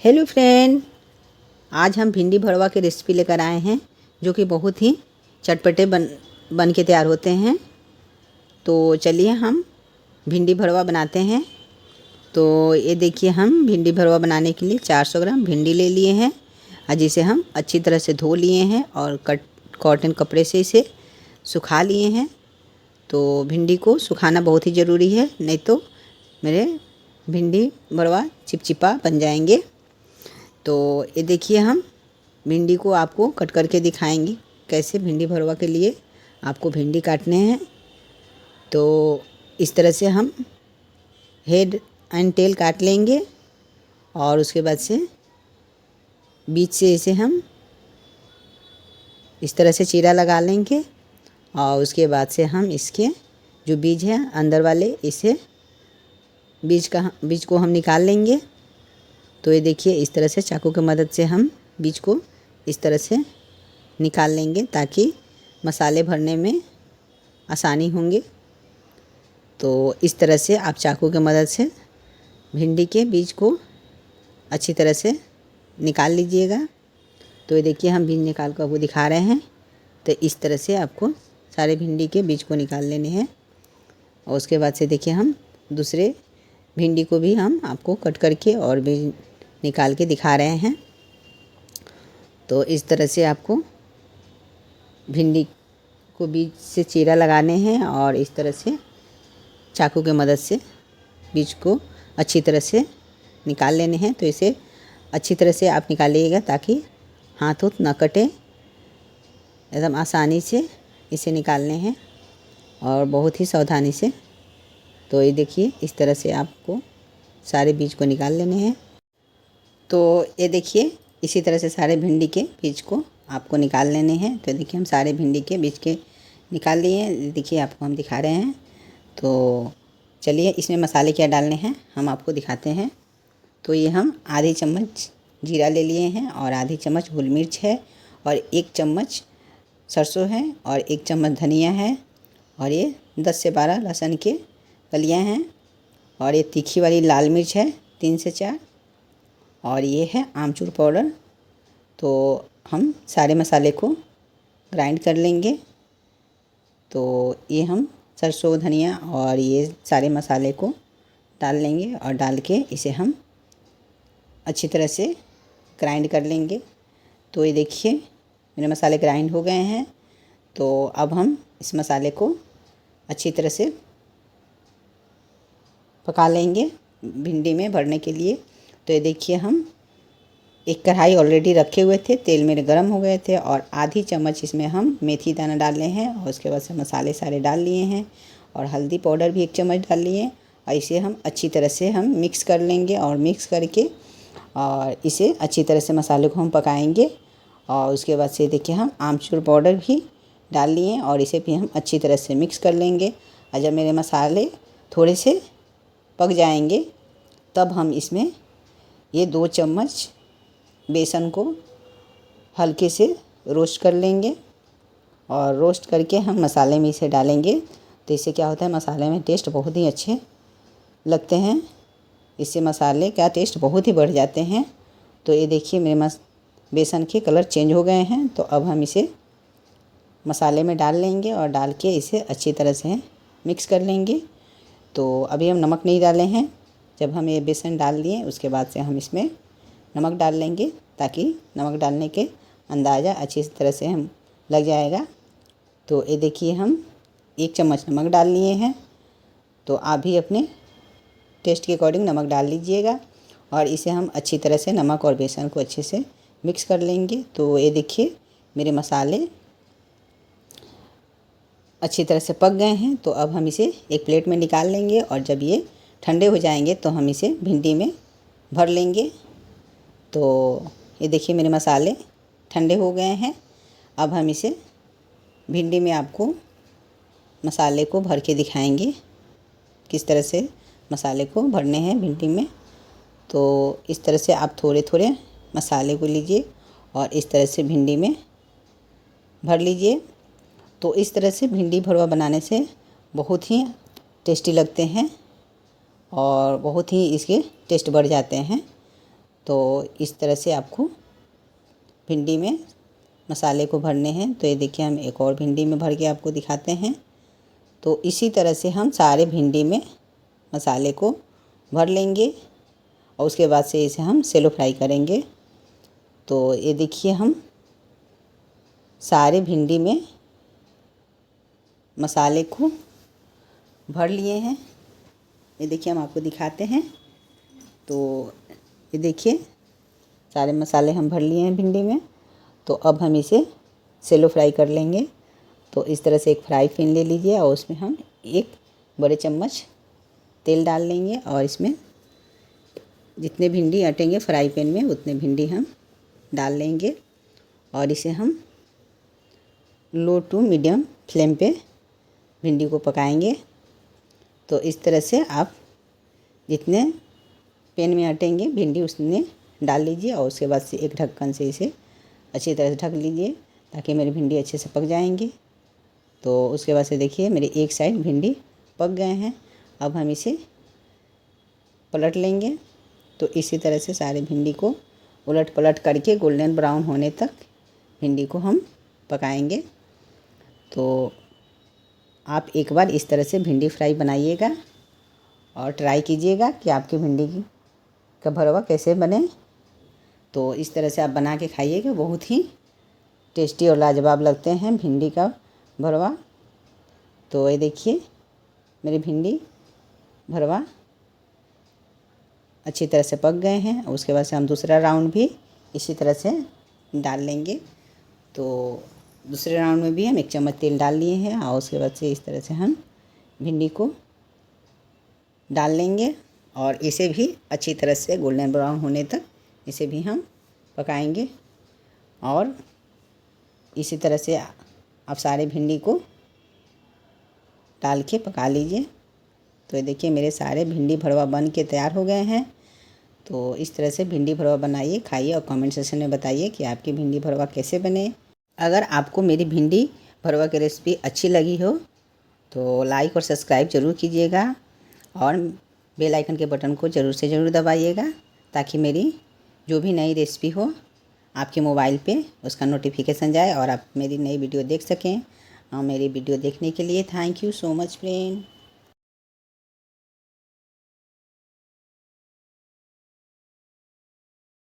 Hello friend, आज हम भिंडी भरवा की रेसिपी लेकर आए हैं जो कि बहुत ही चटपटे बन के तैयार होते हैं। तो चलिए हम भिंडी भरवा बनाते हैं। तो ये देखिए, हम भिंडी भरवा बनाने के लिए 400 ग्राम भिंडी ले लिए हैं और जिसे हम अच्छी तरह से धो लिए हैं और कॉटन कपड़े से इसे सुखा लिए हैं। तो भिंडी को सुखाना बहुत ही ज़रूरी है, नहीं तो मेरे भिंडी भरवा चिपचिपा बन जाएंगे। तो ये देखिए, हम भिंडी को आपको कट करके दिखाएंगे कैसे भिंडी भरवा के लिए आपको भिंडी काटने हैं। तो इस तरह से हम हेड एंड टेल काट लेंगे और उसके बाद से बीच से इसे हम इस तरह से चीरा लगा लेंगे और उसके बाद से हम इसके जो बीज हैं अंदर वाले, इसे बीज को हम निकाल लेंगे। तो ये देखिए, इस तरह से चाकू की मदद से हम बीज को इस तरह से निकाल लेंगे ताकि मसाले भरने में आसानी होंगे। तो इस तरह से आप चाकू की मदद से भिंडी के बीज को अच्छी तरह से निकाल लीजिएगा। तो ये देखिए, हम बीज निकाल कर वो दिखा रहे हैं। तो इस तरह से आपको सारे भिंडी के बीज को निकाल लेने हैं और उसके बाद से देखिए, हम दूसरे भिंडी को भी हम आपको कट करके और बीज निकाल के दिखा रहे हैं। तो इस तरह से आपको भिंडी को बीज से चीरा लगाने हैं और इस तरह से चाकू की मदद से बीज को अच्छी तरह से निकाल लेने हैं। तो इसे अच्छी तरह से आप निकालिएगा ताकि हाथ ना कटे, एकदम आसानी से इसे निकालने हैं और बहुत ही सावधानी से। तो ये देखिए, इस तरह से आपको सारे बीज को निकाल लेने हैं। तो ये देखिए, इसी तरह से सारे भिंडी के बीज को आपको निकाल लेने हैं। तो देखिए, हम सारे भिंडी के बीज के निकाल लिए हैं। देखिए, आपको हम दिखा रहे हैं। तो चलिए, इसमें मसाले क्या डालने हैं हम आपको दिखाते हैं। तो ये हम आधी चम्मच जीरा ले लिए हैं और आधी चम्मच गोल मिर्च है और 1 चम्मच सरसों है और 1 चम्मच धनिया है और ये 10 से 12 लहसुन के कलियाँ हैं और ये तीखी वाली लाल मिर्च है 3 से 4 और ये है आमचूर पाउडर। तो हम सारे मसाले को ग्राइंड कर लेंगे। तो ये हम सरसों धनिया और ये सारे मसाले को डाल लेंगे और डाल के इसे हम अच्छी तरह से ग्राइंड कर लेंगे। तो ये देखिए, मेरे मसाले ग्राइंड हो गए हैं। तो अब हम इस मसाले को अच्छी तरह से पका लेंगे भिंडी में भरने के लिए। तो ये देखिए, हम एक कढ़ाई ऑलरेडी रखे हुए थे, तेल मेरे गर्म हो गए थे और आधी चम्मच इसमें हम मेथी दाना डाले हैं और उसके बाद से मसाले सारे डाल लिए हैं और हल्दी पाउडर भी 1 चम्मच डाल लिए और इसे हम अच्छी तरह से हम मिक्स कर लेंगे और मिक्स करके और इसे अच्छी तरह से मसाले को हम पकाएंगे। और उसके बाद से देखिए, हम आमचूर पाउडर भी डाल लिए और इसे भी हम अच्छी तरह से मिक्स कर लेंगे। और जब मेरे मसाले थोड़े से पक जाएंगे तब हम इसमें ये 2 चम्मच बेसन को हल्के से रोस्ट कर लेंगे और रोस्ट करके हम मसाले में इसे डालेंगे। तो इससे क्या होता है, मसाले में टेस्ट बहुत ही अच्छे लगते हैं। इससे मसाले का टेस्ट बहुत ही बढ़ जाते हैं। तो ये देखिए, मेरे बेसन के कलर चेंज हो गए हैं। तो अब हम इसे मसाले में डाल लेंगे और डाल के इसे अच्छी तरह से मिक्स कर लेंगे। तो अभी हम नमक नहीं डाले हैं। जब हम ये बेसन डाल दिए उसके बाद से हम इसमें नमक डाल लेंगे ताकि नमक डालने के अंदाज़ा अच्छी तरह से हम लग जाएगा। तो ये देखिए, हम 1 चम्मच नमक डाल लिए हैं। तो आप भी अपने टेस्ट के अकॉर्डिंग नमक डाल लीजिएगा और इसे हम अच्छी तरह से नमक और बेसन को अच्छे से मिक्स कर लेंगे। तो ये देखिए, मेरे मसाले अच्छी तरह से पक गए हैं। तो अब हम इसे एक प्लेट में निकाल लेंगे और जब ये ठंडे हो जाएंगे तो हम इसे भिंडी में भर लेंगे। तो ये देखिए, मेरे मसाले ठंडे हो गए हैं। अब हम इसे भिंडी में आपको मसाले को भर के दिखाएंगे किस तरह से मसाले को भरने हैं भिंडी में। तो इस तरह से आप थोड़े थोड़े मसाले को लीजिए और इस तरह से भिंडी में भर लीजिए। तो इस तरह से भिंडी भरवा बनाने से बहुत ही टेस्टी लगते हैं और बहुत ही इसके टेस्ट बढ़ जाते हैं। तो इस तरह से आपको भिंडी में मसाले को भरने हैं। तो ये देखिए हम एक और भिंडी में भर के आपको दिखाते हैं। तो इसी तरह से हम सारे भिंडी में मसाले को भर लेंगे और उसके बाद से इसे हम सेलो फ्राई करेंगे। तो ये देखिए हम सारे भिंडी में मसाले को भर लिए हैं। ये देखिए हम आपको दिखाते हैं। तो ये देखिए सारे मसाले हम भर लिए हैं भिंडी में। तो अब हम इसे सेलो फ्राई कर लेंगे। तो इस तरह से एक फ्राई पैन ले लीजिए और उसमें हम 1 बड़े चम्मच तेल डाल लेंगे और इसमें जितने भिंडी अटेंगे फ्राई पैन में उतने भिंडी हम डाल लेंगे और इसे हम लो टू मीडियम फ्लेम पे भिंडी को पकाएंगे। तो इस तरह से आप जितने पैन में अटेंगे भिंडी उसने डाल लीजिए और उसके बाद से एक ढक्कन से इसे अच्छी तरह से ढक लीजिए ताकि मेरी भिंडी अच्छे से पक जाएंगी। तो उसके बाद से देखिए मेरी एक साइड भिंडी पक गए हैं। अब हम इसे पलट लेंगे। तो इसी तरह से सारे भिंडी को उलट पलट करके गोल्डन ब्राउन होने तक भिंडी को हम पकाएंगे। तो आप एक बार इस तरह से भिंडी फ्राई बनाइएगा और ट्राई कीजिएगा कि आपकी भिंडी का भरवा कैसे बने। तो इस तरह से आप बना के खाइएगा, बहुत ही टेस्टी और लाजवाब लगते हैं भिंडी का भरवा। तो ये देखिए मेरी भिंडी भरवा अच्छी तरह से पक गए हैं। उसके बाद से हम दूसरा राउंड भी इसी तरह से डाल लेंगे। तो दूसरे राउंड में भी हम 1 चम्मच तेल डाल लिए हैं और उसके बाद से इस तरह से हम भिंडी को डाल लेंगे और इसे भी अच्छी तरह से गोल्डन ब्राउन होने तक इसे भी हम पकाएंगे। और इसी तरह से आप सारे भिंडी को डाल के पका लीजिए। तो ये देखिए मेरे सारे भिंडी भरवा बन के तैयार हो गए हैं। तो इस तरह से भिंडी भरवा बनाइए, खाइए और कमेंट सेक्शन में बताइए कि आपकी भिंडी भरवा कैसे बने। अगर आपको मेरी भिंडी भरवा की रेसिपी अच्छी लगी हो तो लाइक और सब्सक्राइब ज़रूर कीजिएगा और बेल आइकन के बटन को ज़रूर से ज़रूर दबाइएगा ताकि मेरी जो भी नई रेसिपी हो आपके मोबाइल पे उसका नोटिफिकेशन जाए और आप मेरी नई वीडियो देख सकें। और मेरी वीडियो देखने के लिए thank you so much friend.